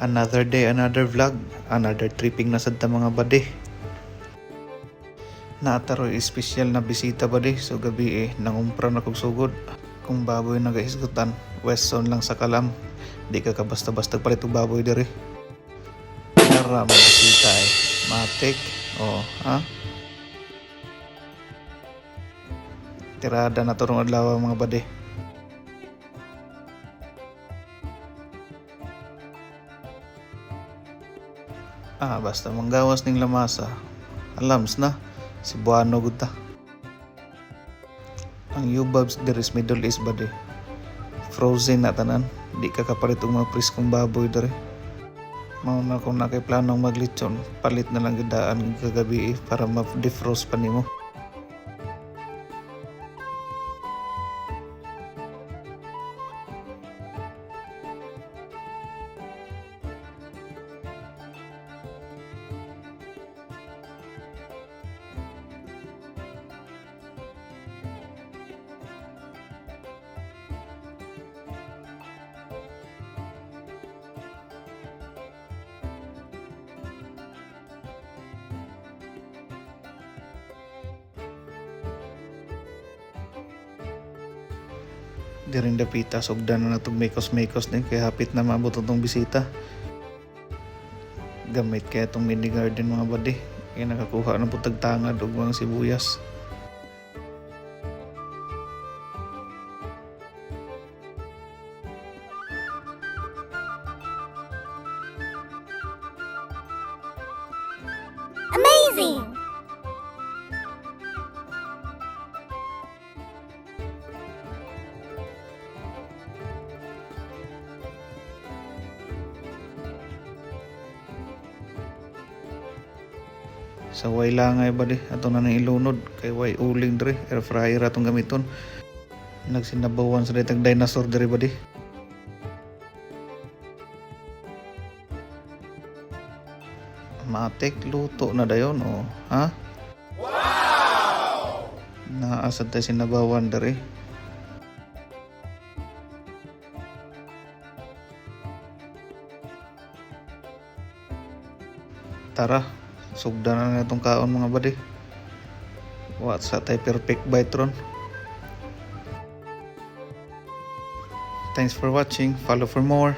Another day, another vlog, another tripping na sad ta mga bade. Naataroy espesyal na bisita bade, so gabi nangumpra na kog sugod. Kung baboy nagahisgutan, west zone lang sa Kalam. Di ka basta-basta palit og baboy diri. Nara mga bisita matik, ha? Tirada na turong adlaw mga bade. Basta manggawas ning lamasa. Alams na, Cebuano gud ta. Ang yubabs diri sa Middle East bade. Frozen na tanan, di ka kapalit og mga priskong baboy diri. Mao na kung nakay planong maglitsyon, palit na lang gidaan kagabi para ma-defrost pa nimo. Di rin dapita, sugdan na itong mekos-mekos din kaya hapit na maabot itong bisita. Gamit kaya itong mini garden mga bade, kaya nakakuha ng putag tangad o mga sibuyas. Amazing! Sa way langay bade, ato na nang ilunod kay way uling diri, air fryer atong gamiton. Nagsinabawan sa ditag dinosaur diri bade. Matik luto na dayon ha? Wow! Naasad tayo sinabawan diri. Tara, sugdan na itong kaon mga bade. What's sa tayo perfect bite ron. Thanks for watching. Follow for more.